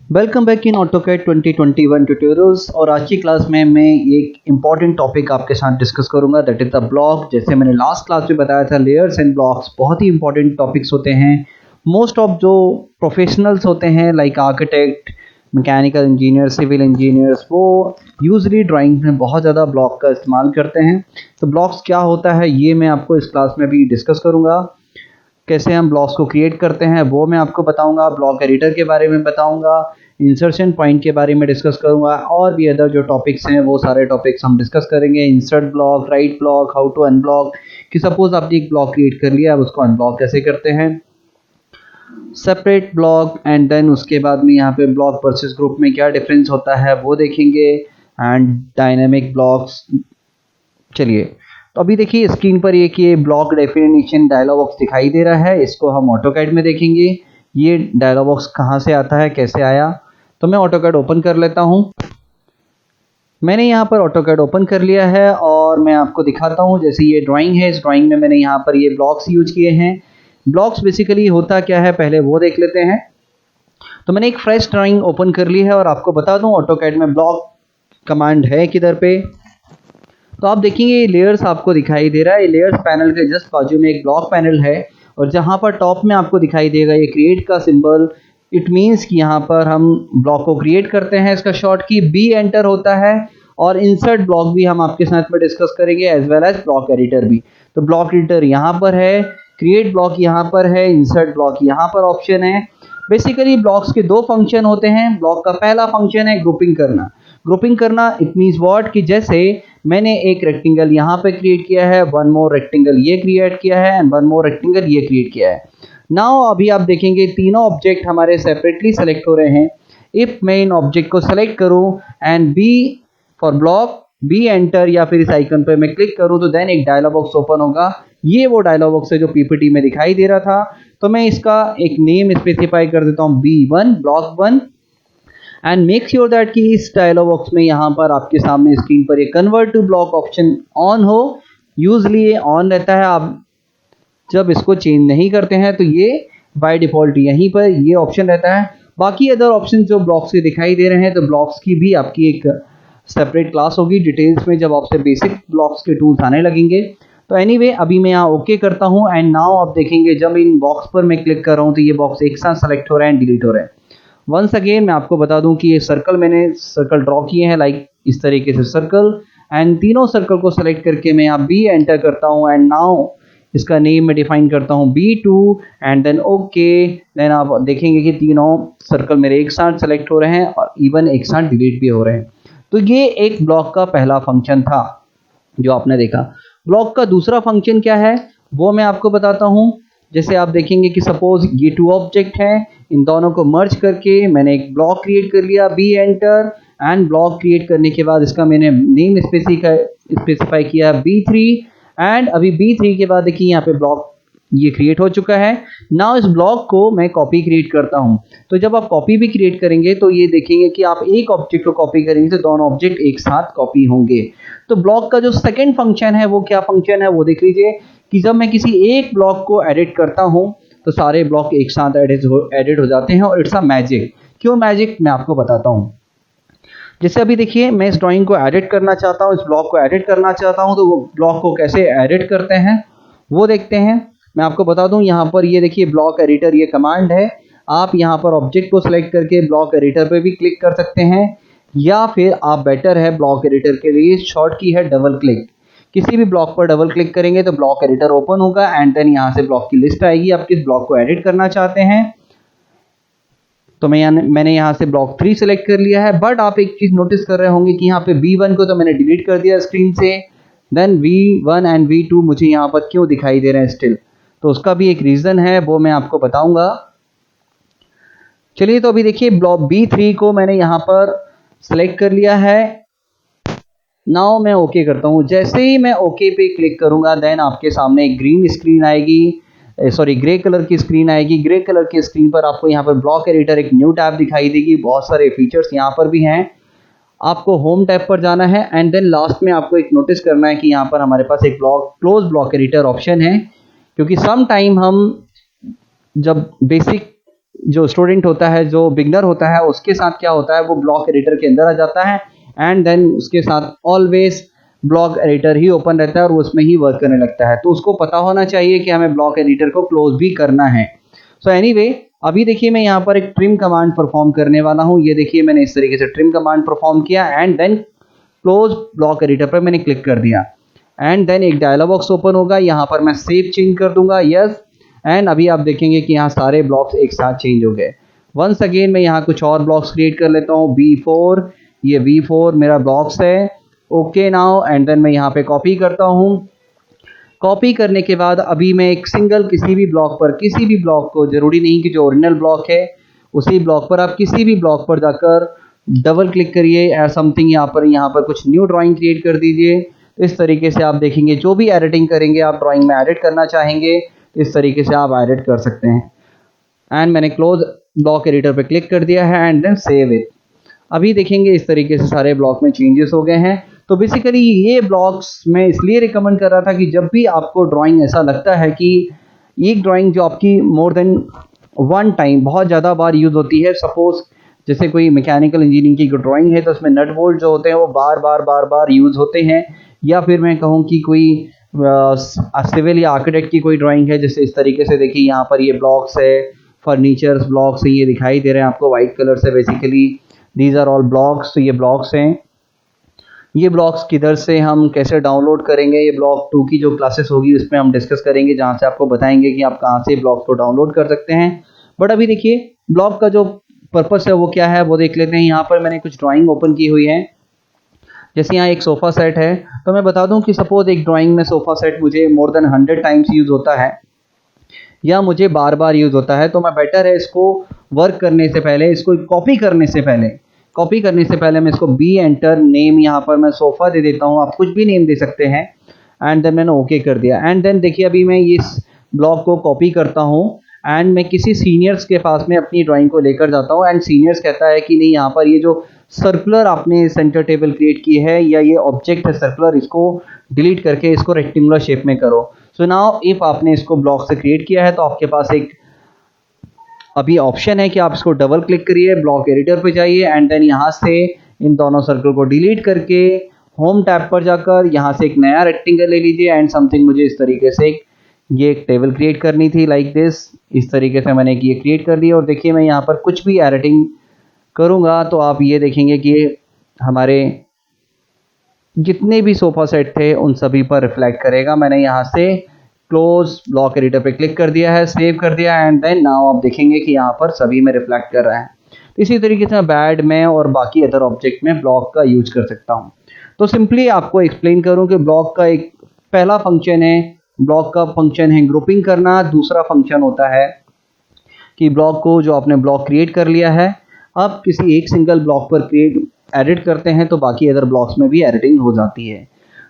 Welcome back in AutoCAD 2021 tutorials. और आज की क्लास में मैं एक इम्पॉर्टेंट टॉपिक आपके साथ डिस्कस करूंगा, दैट इज़ द ब्लॉक। जैसे मैंने लास्ट क्लास में बताया था, लेयर्स एंड ब्लॉक्स बहुत ही इंपॉर्टेंट टॉपिक्स होते हैं। मोस्ट ऑफ जो प्रोफेशनल्स होते हैं like architect, mechanical engineer, civil engineers, वो यूजली ड्राइंग में बहुत ज़्यादा ब्लॉक का इस्तेमाल करते हैं। तो ब्लॉक्स क्या होता है ये मैं आपको इस क्लास में भी डिस्कस करूँगा। कैसे हम ब्लॉक्स को क्रिएट करते हैं वो मैं आपको बताऊंगा, ब्लॉक एडिटर के बारे में बताऊंगा, इंसर्शन पॉइंट के बारे में डिस्कस करूंगा, और भी अदर जो टॉपिक्स हैं वो सारे टॉपिक्स हम डिस्कस करेंगे। Insert block, write block, how to unblock, कि सपोज आपने एक ब्लॉक क्रिएट कर लिया, अब उसको अनब्लॉक कैसे करते हैं, सेपरेट ब्लॉक, एंड देन उसके बाद में यहाँ पे ब्लॉक वर्सेस ग्रुप में क्या डिफरेंस होता है वो देखेंगे, एंड डायनेमिक ब्लॉक्स। चलिए, तो अभी देखिए स्क्रीन पर ये ब्लॉक डेफिनेशन डायलॉग बॉक्स दिखाई दे रहा है, इसको हम ऑटोकैड में देखेंगे। ये डायलॉग बॉक्स कहाँ से आता है, कैसे आया, तो मैं ऑटोकैड ओपन कर लेता हूँ। मैंने यहाँ पर ऑटोकैड ओपन कर लिया है और मैं आपको दिखाता हूँ। जैसे ये ड्राइंग है, इस ड्राइंग में मैंने यहाँ पर ये ब्लॉक्स यूज किए हैं। ब्लॉक्स बेसिकली होता क्या है पहले वो देख लेते हैं। तो मैंने एक फ्रेश ड्राइंग ओपन कर ली है और आपको बता दूँ ऑटोकैड में ब्लॉक कमांड है किधर पे। तो आप देखेंगे ये लेयर्स आपको दिखाई दे रहा है। ये लेयर्स पैनल के जस्ट बाजू में एक ब्लॉक पैनल है, और जहाँ पर टॉप में आपको दिखाई देगा ये क्रिएट का सिंबल, इट मीन्स कि यहाँ पर हम ब्लॉक को क्रिएट करते हैं। इसका शॉर्ट की बी एंटर होता है, और इंसर्ट ब्लॉक भी हम आपके साथ में डिस्कस करेंगे, as well as block editor भी। तो ब्लॉक एडिटर यहाँ पर है, क्रिएट ब्लॉक यहाँ पर है, इंसर्ट ब्लॉक यहाँ पर ऑप्शन है। बेसिकली ब्लॉक्स के दो फंक्शन होते हैं। ब्लॉक का पहला फंक्शन है ग्रुपिंग करना। ग्रुपिंग करना इट मीन्स व्हाट, कि जैसे मैंने एक रेक्टेंगल यहाँ पे क्रिएट किया है, वन मोर रेक्टेंगल ये क्रिएट किया है, एंड वन मोर रेक्टेंगल ये क्रिएट किया है। नाउ अभी आप देखेंगे तीनों ऑब्जेक्ट हमारे सेपरेटली सेलेक्ट हो रहे हैं। इफ मैं इन ऑब्जेक्ट को सेलेक्ट करूं and B for block, B enter, या फिर इस आइकन पर मैं क्लिक करूं, तो देन एक डायलॉग बॉक्स ओपन होगा। ये वो डायलॉग बॉक्स है जो पीपीटी में दिखाई दे रहा था। तो मैं इसका एक नेम स्पेसिफाई कर देता हूँ, B1 block 1, and make sure that कि इस डायलॉग बॉक्स में यहाँ पर आपके सामने स्क्रीन पर ये convert to block option on हो। यूजली ये ऑन रहता है, आप जब इसको चेंज नहीं करते हैं तो ये बाय डिफॉल्ट यहीं पर ये ऑप्शन रहता है। बाकी अदर ऑप्शन जो ब्लॉक्स के दिखाई दे रहे हैं, तो ब्लॉक्स की भी आपकी एक सेपरेट क्लास होगी डिटेल्स में, जब आपसे बेसिक ब्लॉक्स के टूल्स आने लगेंगे। तो एनीवे अभी मैं यहाँ ओके करता हूँ, एंड नाउ आप देखेंगे जब इन बॉक्स पर मैं क्लिक कर रहा हूँ तो ये बॉक्स एक साथ सेलेक्ट हो रहे हैं, डिलीट हो रहे हैं। वंस अगेन मैं आपको बता दूं कि ये सर्कल, मैंने सर्कल ड्रॉ किए हैं लाइक इस तरीके से सर्कल, एंड तीनों सर्कल को सेलेक्ट करके मैं यहाँ बी एंटर करता हूँ, एंड नाउ इसका नेम मैं डिफाइन करता हूँ B2, and then okay. Then आप देखेंगे कि तीनों सर्कल मेरे एक साथ सेलेक्ट हो रहे हैं और इवन एक साथ डिलीट भी हो रहे हैं। तो ये एक ब्लॉक का पहला फंक्शन था जो आपने देखा। ब्लॉक का दूसरा फंक्शन क्या है वो मैं आपको बताता हूँ। जैसे आप देखेंगे कि सपोज ये टू ऑब्जेक्ट हैं, इन दोनों को मर्ज करके मैंने एक ब्लॉक क्रिएट कर लिया, B enter, and block create करने के बाद इसका मैंने नेम स्पेसिफाई किया B3, एंड अभी B3 के बाद देखिए यहाँ पे ब्लॉक ये क्रिएट हो चुका है। नाउ इस ब्लॉक को मैं कॉपी क्रिएट करता हूँ। तो जब आप कॉपी भी क्रिएट करेंगे तो ये देखेंगे कि आप एक ऑब्जेक्ट को कॉपी करेंगे तो दोनों ऑब्जेक्ट एक साथ कॉपी होंगे। तो ब्लॉक का जो सेकंड फंक्शन है वो क्या फंक्शन है वो देख लीजिए, कि जब मैं किसी एक ब्लॉक को एडिट करता हूँ तो सारे ब्लॉक एक साथ एडिट हो जाते हैं, और इट्स अ मैजिक। क्यों मैजिक, मैं आपको बताता हूँ। जैसे अभी देखिए मैं इस ड्राइंग को एडिट करना चाहता हूँ, इस ब्लॉक को एडिट करना चाहता हूँ, तो वो ब्लॉक को कैसे एडिट करते हैं वो देखते हैं। मैं आपको बता दूं, यहाँ पर ये देखिए ब्लॉक एडिटर ये कमांड है। आप यहाँ पर ऑब्जेक्ट को सिलेक्ट करके ब्लॉक एडिटर पे भी क्लिक कर सकते हैं, या फिर आप बेटर है ब्लॉक एडिटर के लिए शॉर्ट की है डबल क्लिक। किसी भी ब्लॉक पर डबल क्लिक करेंगे तो ब्लॉक एडिटर ओपन होगा, एंड देन यहाँ से ब्लॉक की लिस्ट आएगी, आप किस ब्लॉक को एडिट करना चाहते हैं। तो मैंने यहाँ से ब्लॉक 3 सेलेक्ट कर लिया है। बट आप एक चीज नोटिस कर रहे होंगे कि यहाँ पे B1 को तो मैंने डिलीट कर दिया स्क्रीन से, देन V1 एंड V2 मुझे यहाँ पर क्यों दिखाई दे रहे हैं स्टिल, तो उसका भी एक रीजन है, वो मैं आपको बताऊंगा। चलिए, तो अभी देखिए ब्लॉक B3 को मैंने यहाँ पर सेलेक्ट कर लिया है। नाउ मैं ओके करता हूँ। जैसे ही मैं ओके पे क्लिक करूंगा देन आपके सामने एक ग्रीन स्क्रीन आएगी, सॉरी ग्रे कलर की स्क्रीन आएगी। ग्रे कलर की स्क्रीन पर आपको यहाँ पर ब्लॉक एडिटर एक न्यू टैब दिखाई देगी, बहुत सारे फीचर्स यहाँ पर भी हैं। आपको होम टैब पर जाना है, एंड देन लास्ट में आपको एक नोटिस करना है कि यहाँ पर हमारे पास एक क्लोज ब्लॉक एडिटर ऑप्शन है, क्योंकि सम टाइम हम जब बेसिक जो स्टूडेंट होता है, जो बिगनर होता है, उसके साथ क्या होता है, वो ब्लॉक एडिटर के अंदर आ जाता है एंड देन उसके साथ ऑलवेज ब्लॉक एडिटर ही ओपन रहता है और वो उसमें ही वर्क करने लगता है। तो उसको पता होना चाहिए कि हमें ब्लॉक एडिटर को क्लोज भी करना है। सो एनीवे, अभी देखिए मैं यहाँ पर एक ट्रिम कमांड परफॉर्म करने वाला हूँ। ये देखिए मैंने इस तरीके से ट्रिम कमांड परफॉर्म किया and then close block editor पर मैंने क्लिक कर दिया एंड देन एक डायलॉग बॉक्स ओपन होगा। यहाँ पर मैं सेव चेंज कर दूंगा, यस, एंड अभी आप देखेंगे कि यहाँ सारे ब्लॉक्स एक साथ चेंज हो गए। वंस अगेन मैं यहाँ कुछ और ब्लॉक्स क्रिएट कर लेता हूँ। B4, ये V4 मेरा ब्लॉक्स है। ओके नाउ, एंड देन मैं यहाँ पे कॉपी करता हूँ। कॉपी करने के बाद अभी मैं एक सिंगल किसी भी ब्लॉक पर, किसी भी ब्लॉक को, जरूरी नहीं कि जो ओरिजिनल ब्लॉक है उसी ब्लॉक पर, आप किसी भी ब्लॉक पर जाकर डबल क्लिक करिए या समथिंग, यहाँ पर कुछ न्यू ड्राइंग क्रिएट कर दीजिए। तो इस तरीके से आप देखेंगे जो भी एडिटिंग करेंगे, आप ड्राइंग में एडिट करना चाहेंगे तो इस तरीके से आप एडिट कर सकते हैं। एंड मैंने क्लोज ब्लॉक एडिटर पे क्लिक कर दिया है एंड देन सेव इट। अभी देखेंगे इस तरीके से सारे ब्लॉक में चेंजेस हो गए हैं। तो बेसिकली ये ब्लॉक्स मैं इसलिए रिकमेंड कर रहा था कि जब भी आपको ड्राइंग ऐसा लगता है कि एक ड्राइंग जो आपकी मोर देन वन टाइम बहुत ज़्यादा बार यूज़ होती है, सपोज जैसे कोई मैकेनिकल इंजीनियरिंग की ड्राइंग है तो उसमें नट बोल्ट जो होते हैं वो बार बार यूज़ होते हैं, या फिर मैं कहूँ कि कोई सिविल या आर्किटेक्ट की कोई ड्राइंग है, जैसे इस तरीके से देखिए यहाँ पर ये ब्लॉक्स है, फर्नीचर्स ब्लॉक्स है, ये दिखाई दे रहे हैं आपको वाइट कलर से। Basically these are all blocks. तो ये ब्लॉक्स हैं। ये ब्लॉक्स किधर से हम कैसे डाउनलोड करेंगे, ये ब्लॉक 2 की जो क्लासेस होगी उसमें हम डिस्कस करेंगे, जहाँ से आपको बताएंगे कि आप कहाँ से ब्लॉक को डाउनलोड कर सकते हैं। बट अभी देखिए ब्लॉक का जो पर्पस है वो क्या है वो देख लेते हैं। यहाँ पर मैंने कुछ ड्राइंग ओपन की हुई है। जैसे यहाँ एक सोफ़ा सेट है, तो मैं बता दूं कि सपोज एक ड्राइंग में सोफ़ा सेट मुझे मोर देन 100 टाइम्स यूज़ होता है या मुझे बार बार यूज़ होता है, तो मैं बेटर है इसको वर्क करने से पहले, इसको कॉपी करने से पहले मैं इसको बी एंटर नेम, यहाँ पर मैं सोफ़ा दे देता हूँ, आप कुछ भी नेम दे सकते हैं एंड देन मैंने ओके कर दिया। एंड देन देखिए अभी मैं इस ब्लॉक को कॉपी करता हूँ एंड मैं किसी सीनियर्स के पास में अपनी ड्राइंग को लेकर जाता हूँ एंड सीनियर्स कहता है कि नहीं, यहाँ पर ये जो सर्कुलर आपने सेंटर टेबल क्रिएट की है या ये ऑब्जेक्ट है सर्कुलर, इसको डिलीट करके इसको रेक्टेंगुलर शेप में करो। सो नाउ इफ आपने इसको ब्लॉक से क्रिएट किया है तो आपके पास एक अभी ऑप्शन है कि आप इसको डबल क्लिक करिए, ब्लॉक एडिटर पे जाइए एंड देन यहाँ से इन दोनों सर्कल को डिलीट करके होम टैब पर जाकर यहाँ से एक नया रेक्टेंगल ले लीजिए एंड समथिंग मुझे इस तरीके से ये एक टेबल क्रिएट करनी थी लाइक दिस। इस तरीके से मैंने ये क्रिएट कर दी और देखिए मैं यहाँ पर कुछ भी एडिटिंग करूँगा तो आप ये देखेंगे कि हमारे जितने भी सोफ़ा सेट थे उन सभी पर रिफ्लेक्ट करेगा। मैंने यहाँ से क्लोज ब्लॉक एडिटर पे क्लिक कर दिया है, सेव कर दिया एंड देन नाउ आप देखेंगे कि यहाँ पर सभी में रिफ्लेक्ट कर रहा है। तो इसी तरीके से मैं बैड में और बाकी अदर ऑब्जेक्ट में ब्लॉक का यूज कर सकता हूँ। तो सिंपली आपको एक्सप्लेन करूँ कि ब्लॉक का एक पहला फंक्शन है, ब्लॉक का फंक्शन है ग्रुपिंग करना। दूसरा फंक्शन होता है कि ब्लॉक को, जो आपने ब्लॉक क्रिएट कर लिया है, आप किसी एक सिंगल ब्लॉक पर एडिट करते हैं तो बाकी अदर ब्लॉक्स में भी एडिटिंग हो जाती है।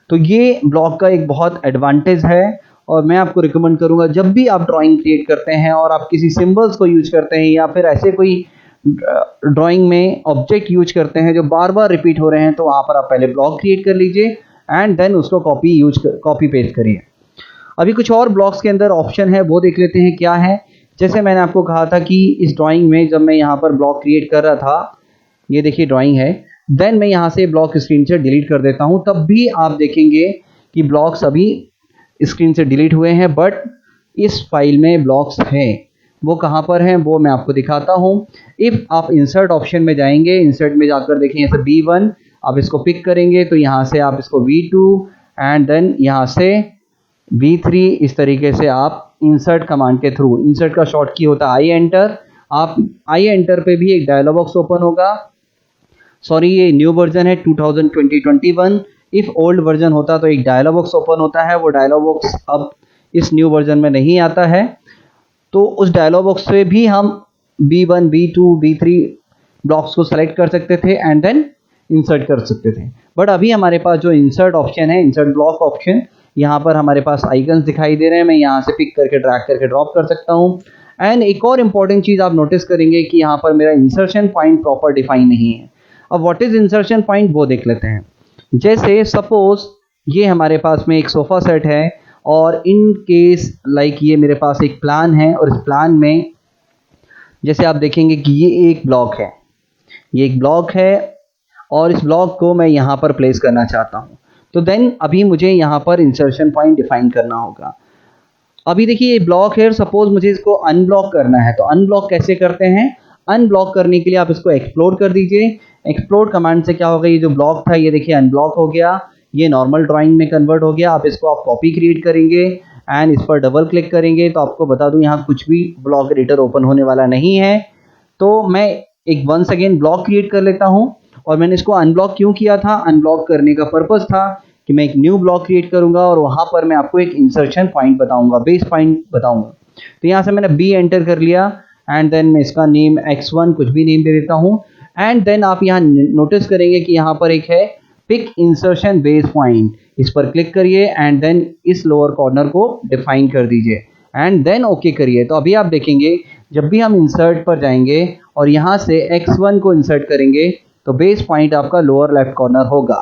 तो ये ब्लॉक का एक बहुत एडवांटेज है और मैं आपको रिकमेंड करूंगा जब भी आप ड्राइंग क्रिएट करते हैं और आप किसी सिंबल्स को यूज करते हैं या फिर ऐसे कोई ड्राइंग में ऑब्जेक्ट यूज करते हैं जो बार बार रिपीट हो रहे हैं, तो वहाँ पर आप पहले ब्लॉक क्रिएट कर लीजिए एंड देन उसको कॉपी पेस्ट करिए। अभी कुछ और ब्लॉक्स के अंदर ऑप्शन है वो देख लेते हैं क्या है। जैसे मैंने आपको कहा था कि इस ड्राइंग में जब मैं यहाँ पर ब्लॉक क्रिएट कर रहा था, ये देखिए ड्राइंग है, देन मैं यहाँ से ब्लॉक स्क्रीन से डिलीट कर देता हूँ, तब भी आप देखेंगे कि ब्लॉक्स अभी स्क्रीन से डिलीट हुए हैं, बट इस फाइल में ब्लॉक्स हैं। वो कहाँ पर हैं वो मैं आपको दिखाता हूँ। इफ़ आप इंसर्ट ऑप्शन में जाएंगे, इंसर्ट में जाकर देखें जैसे B1, आप इसको पिक करेंगे तो यहाँ से आप इसको V2 एंड देन यहाँ से V3, इस तरीके से आप इंसर्ट कमांड के थ्रू, इंसर्ट का शॉर्ट की होता है आई एंटर, आप आई एंटर पे भी एक डायलॉग बॉक्स ओपन होगा। सॉरी, ये न्यू वर्जन है 2020-21। इफ़ ओल्ड वर्जन होता तो एक डायलॉग बॉक्स ओपन होता है, वो डायलॉग बॉक्स अब इस न्यू वर्जन में नहीं आता है। तो उस डायलॉग बॉक्स से भी हम B1, B2, B3 ब्लॉक्स को सेलेक्ट कर सकते थे एंड देन इंसर्ट कर सकते थे। बट अभी हमारे पास जो इंसर्ट ऑप्शन है, इंसर्ट ब्लॉक ऑप्शन, यहाँ पर हमारे पास आइकन्स दिखाई दे रहे हैं, मैं यहाँ से पिक करके ड्रैग करके ड्रॉप कर सकता हूँ। एंड एक और इम्पॉर्टेंट चीज़ आप नोटिस करेंगे कि यहाँ पर मेरा इंसर्शन पॉइंट प्रॉपर डिफाइन नहीं है। अब व्हाट इज इंसर्शन पॉइंट वो देख लेते हैं। जैसे सपोज ये हमारे पास में एक सोफ़ा सेट है और इन केस लाइक ये मेरे पास एक प्लान है और इस प्लान में जैसे आप देखेंगे कि ये एक ब्लॉक है, ये एक ब्लॉक है और इस ब्लॉक को मैं यहाँ पर प्लेस करना चाहता हूँ। तो देन अभी मुझे यहाँ पर इंसर्शन पॉइंट डिफाइन करना होगा। अभी देखिए ये ब्लॉक है और सपोज मुझे इसको अनब्लॉक करना है, तो अनब्लॉक कैसे करते हैं? अनब्लॉक करने के लिए आप इसको एक्सप्लोर कर दीजिए। एक्सप्लोर कमांड से क्या होगा, ये जो ब्लॉक था ये देखिए अनब्लॉक हो गया, ये नॉर्मल ड्राइंग में कन्वर्ट हो गया। आप इसको आप कॉपी क्रिएट करेंगे एंड इस पर डबल क्लिक करेंगे तो आपको बता दूं यहाँ कुछ भी ब्लॉक एडिटर ओपन होने वाला नहीं है। तो मैं एक वंस अगेन ब्लॉक क्रिएट कर लेता हूँ। और मैंने इसको अनब्लॉक क्यों किया था? अनब्लॉक करने का पर्पस था कि मैं एक न्यू ब्लॉक क्रिएट करूंगा और वहां पर मैं आपको एक इंसर्शन पॉइंट बताऊंगा, बेस पॉइंट बताऊंगा। तो यहाँ से मैंने बी एंटर कर लिया एंड देन मैं इसका नेम x1 कुछ भी नेम दे देता हूँ। एंड देन आप यहाँ नोटिस करेंगे कि यहाँ पर एक है पिक इंसर्शन बेस पॉइंट, इस पर क्लिक करिए एंड देन इस लोअर कॉर्नर को डिफाइन कर दीजिए एंड देन ओके करिए। तो अभी आप देखेंगे जब भी हम इंसर्ट पर जाएंगे और यहाँ से x1 को इंसर्ट करेंगे तो बेस पॉइंट आपका लोअर लेफ्ट कॉर्नर होगा।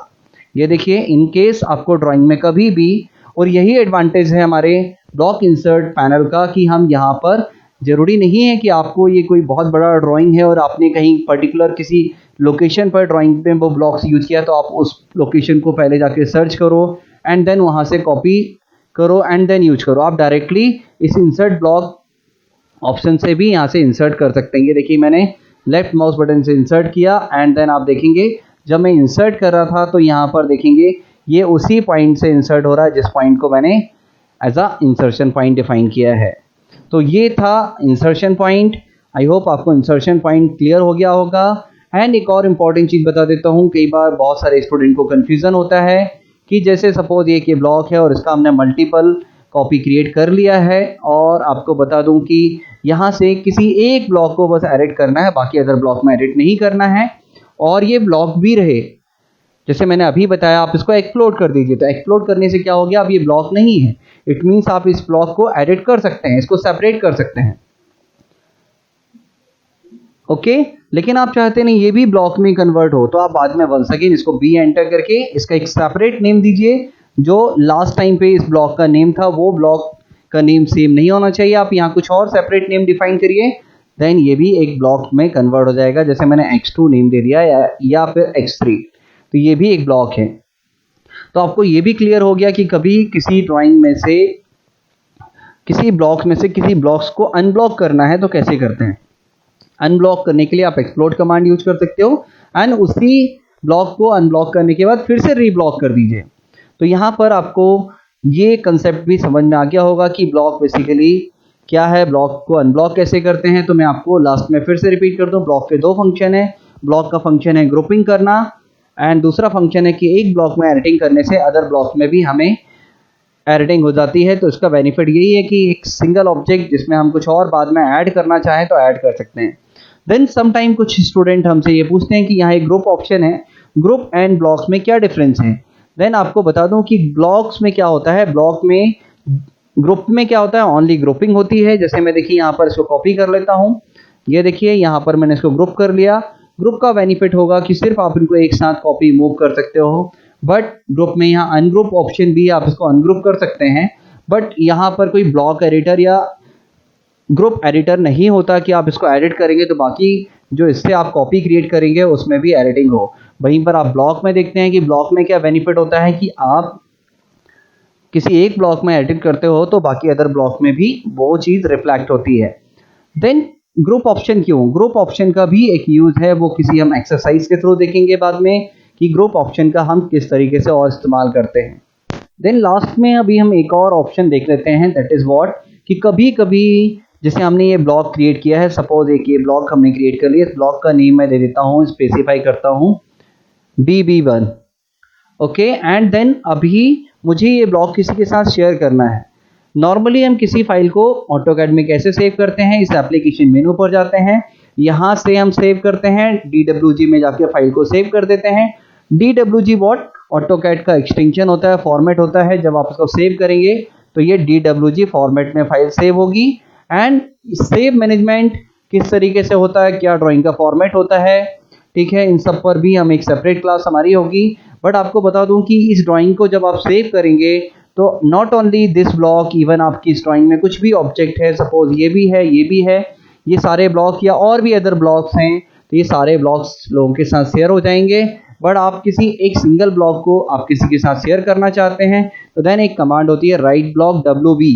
ये देखिए इन केस आपको ड्राइंग में कभी भी, और यही एडवांटेज है हमारे ब्लॉक इंसर्ट पैनल का कि हम यहाँ पर जरूरी नहीं है कि आपको ये कोई बहुत बड़ा ड्राइंग है और आपने कहीं पर्टिकुलर किसी लोकेशन पर ड्राइंग में वो ब्लॉक्स यूज किया तो आप उस लोकेशन को पहले जाके सर्च करो एंड देन वहाँ से कॉपी करो एंड देन यूज करो। आप डायरेक्टली इस इंसर्ट ब्लॉक ऑप्शन से भी यहाँ से इंसर्ट कर सकते हैं। ये देखिए मैंने लेफ्ट माउस बटन से इंसर्ट किया एंड देन आप देखेंगे जब मैं इंसर्ट कर रहा था तो यहाँ पर देखेंगे ये उसी पॉइंट से इंसर्ट हो रहा है जिस पॉइंट को मैंने as a insertion point define किया है। तो ये था इंसर्शन पॉइंट। आई होप आपको इंसर्शन पॉइंट क्लियर हो गया होगा। एंड एक और इम्पॉर्टेंट चीज़ बता देता हूँ, कई बार बहुत सारे स्टूडेंट को कन्फ्यूज़न होता है कि जैसे सपोज ये ब्लॉक है और इसका हमने मल्टीपल कॉपी क्रिएट कर लिया है और आपको बता दूं कि यहाँ से किसी एक ब्लॉक को बस एडिट करना है, बाकी अदर ब्लॉक में एडिट नहीं करना है और ये ब्लॉक भी रहे जैसे मैंने अभी बताया। आप इसको एक्सप्लोड कर दीजिए, तो एक्सप्लोड करने से क्या हो गया, अब ये ब्लॉक नहीं है। इट मीन्स आप इस ब्लॉक को एडिट कर सकते हैं, इसको सेपरेट कर सकते हैं। ओके लेकिन आप चाहते नहीं ये भी ब्लॉक में कन्वर्ट हो, तो आप बाद में वंस अगेन इसको बी एंटर करके इसका एक सेपरेट नेम दीजिए। जो लास्ट टाइम पे इस ब्लॉक का नेम था वो ब्लॉक का नेम सेम नहीं होना चाहिए, आप यहाँ कुछ और सेपरेट नेम डिफाइन करिए, देन ये भी एक ब्लॉक में कन्वर्ट हो जाएगा। जैसे मैंने x2 नेम दे दिया या फिर x3, तो ये भी एक ब्लॉक है। तो आपको ये भी क्लियर हो गया कि कभी किसी ड्राइंग में से किसी ब्लॉक में से किसी ब्लॉक्स को अनब्लॉक करना है तो कैसे करते हैं। अनब्लॉक करने के लिए आप एक्सप्लोड कमांड यूज कर सकते हो एंड उसी ब्लॉक को अनब्लॉक करने के बाद फिर से रीब्लॉक कर दीजिए। तो यहाँ पर आपको ये कंसेप्ट भी समझ में आ गया होगा कि ब्लॉक बेसिकली क्या है, ब्लॉक को अनब्लॉक कैसे करते हैं। तो मैं आपको लास्ट में फिर से रिपीट कर दूं, ब्लॉक के दो फंक्शन है। ब्लॉक का फंक्शन है ग्रुपिंग करना एंड दूसरा फंक्शन है कि एक ब्लॉक में एडिटिंग करने से अदर ब्लॉक में भी हमें एडिटिंग हो जाती है। तो इसका बेनिफिट यही है कि एक सिंगल ऑब्जेक्ट जिसमें हम कुछ और बाद में ऐड करना चाहें तो ऐड कर सकते हैं। देन समटाइम कुछ स्टूडेंट हमसे ये पूछते हैं कि यहाँ एक ग्रुप ऑप्शन है, ग्रुप एंड ब्लॉक्स में क्या डिफरेंस है। देन आपको बता दूं कि ब्लॉक्स में क्या होता है, ब्लॉक में ग्रुप में क्या होता है, ओनली ग्रुपिंग होती है। जैसे मैं देखिए यहाँ पर इसको कॉपी कर लेता हूँ, ये देखिए यहाँ पर मैंने इसको ग्रुप कर लिया। ग्रुप का बेनिफिट होगा कि सिर्फ आप इनको एक साथ कॉपी मूव कर सकते हो, बट ग्रुप में यहाँ अनग्रुप ऑप्शन भी, आप इसको अनग्रुप कर सकते हैं, बट यहाँ पर कोई ब्लॉक एडिटर या ग्रुप एडिटर नहीं होता कि आप इसको एडिट करेंगे तो बाकी जो इससे आप कॉपी क्रिएट करेंगे उसमें भी एडिटिंग हो। वहीं पर आप ब्लॉक में देखते हैं कि ब्लॉक में क्या बेनिफिट होता है कि आप किसी एक ब्लॉक में एडिट करते हो तो बाकी अदर ब्लॉक में भी वो चीज़ रिफ्लेक्ट होती है। देन ग्रुप ऑप्शन क्यों, ग्रुप ऑप्शन का भी एक यूज़ है, वो किसी हम एक्सरसाइज के थ्रू देखेंगे बाद में कि ग्रुप ऑप्शन का हम किस तरीके से और इस्तेमाल करते हैं। देन लास्ट में अभी हम एक और ऑप्शन देख लेते हैं, दैट इज़ व्हाट, कि कभी कभी जैसे हमने ये ब्लॉक क्रिएट किया है, सपोज एक ये ब्लॉक हमने क्रिएट कर लिया, इस ब्लॉक का नेम मैं दे देता हूँ, स्पेसिफाई करता हूँ BB1। ओके एंड देन अभी मुझे ये ब्लॉक किसी के साथ शेयर करना है। नॉर्मली हम किसी फाइल को ऑटोकैड में कैसे सेव करते हैं, इस एप्लीकेशन मेनू पर जाते हैं, यहाँ से हम सेव करते हैं, DWG में जाके फाइल को सेव कर देते हैं। DWG व्हाट, ऑटोकैड का एक्सटेंशन होता है, फॉर्मेट होता है। जब आप इसको सेव करेंगे तो ये DWG फॉर्मेट में फाइल सेव होगी। एंड सेव मैनेजमेंट किस तरीके से होता है, क्या ड्राइंग का फॉर्मेट होता है, ठीक है, इन सब पर भी हम एक सेपरेट क्लास हमारी होगी। बट आपको बता दूं कि इस ड्राइंग को जब आप सेव करेंगे तो not only this block, even आपकी इस ड्राइंग में कुछ भी ऑब्जेक्ट है, सपोज ये भी है, ये भी है, ये सारे ब्लॉक या और भी अदर ब्लॉक्स हैं तो ये सारे ब्लॉक्स लोगों के साथ शेयर हो जाएंगे। बट आप किसी एक सिंगल ब्लॉक को आप किसी के साथ शेयर करना चाहते हैं तो देन एक कमांड होती है right block WB।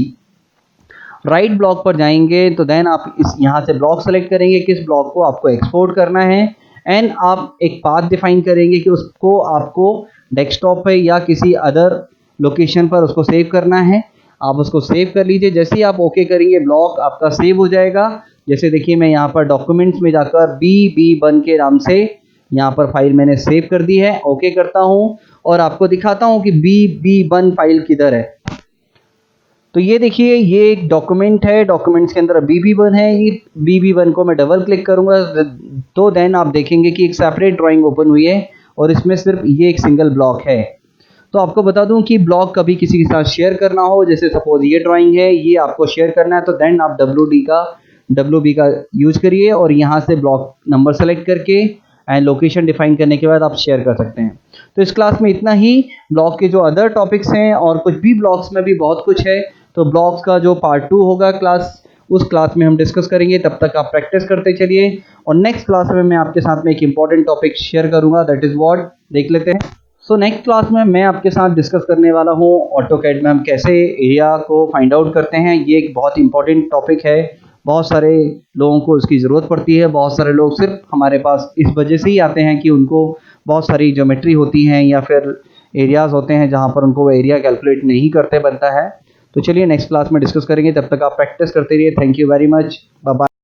Right block पर जाएंगे तो देन आप इस यहाँ से ब्लॉक सेलेक्ट करेंगे किस ब्लॉक को आपको एक्सपोर्ट करना है एंड आप एक पाथ डिफाइन करेंगे कि उसको आपको डेस्कटॉप पे या किसी अदर लोकेशन पर उसको सेव करना है। आप उसको सेव कर लीजिए। जैसे ही आप ओके करेंगे ब्लॉक आपका सेव हो जाएगा। जैसे देखिए मैं यहाँ पर डॉक्यूमेंट्स में जाकर BB1 के नाम से यहाँ पर फाइल मैंने सेव कर दी है। ओके करता हूँ और आपको दिखाता हूँ कि BB1 फाइल किधर है। तो ये देखिए ये एक डॉक्यूमेंट है, डॉक्यूमेंट्स के अंदर BB1 है। ये BB1 को मैं डबल क्लिक करूंगा तो देन आप देखेंगे कि एक सेपरेट ड्राइंग ओपन हुई है और इसमें सिर्फ ये एक सिंगल ब्लॉक है। तो आपको बता दूं कि ब्लॉक कभी किसी के साथ शेयर करना हो, जैसे सपोज ये ड्राइंग है, ये आपको शेयर करना है तो देन आप WB का यूज करिए और यहाँ से ब्लॉक नंबर सेलेक्ट करके एंड लोकेशन डिफाइन करने के बाद आप शेयर कर सकते हैं। तो इस क्लास में इतना ही। ब्लॉक के जो अदर टॉपिक्स हैं और कुछ भी ब्लॉक्स में भी बहुत कुछ है, तो ब्लॉक्स का जो पार्ट 2 होगा उस क्लास में हम डिस्कस करेंगे। तब तक आप प्रैक्टिस करते चलिए और नेक्स्ट क्लास में मैं आपके साथ में एक इंपॉर्टेंट टॉपिक शेयर करूंगा, दैट इज व्हाट, देख लेते हैं। सो नेक्स्ट क्लास में मैं आपके साथ डिस्कस करने वाला हूँ ऑटोकैड में हम कैसे एरिया को फाइंड आउट करते हैं। ये एक बहुत इंपॉर्टेंट टॉपिक है, बहुत सारे लोगों को इसकी ज़रूरत पड़ती है। बहुत सारे लोग सिर्फ हमारे पास इस वजह से ही आते हैं कि उनको बहुत सारी ज्योमेट्री होती हैं या फिर एरियाज़ होते हैं जहाँ पर उनको वो एरिया कैलकुलेट नहीं करते बनता है। तो चलिए नेक्स्ट क्लास में डिस्कस करेंगे। तब तक आप प्रैक्टिस करते रहिए। Thank you very much, bye bye.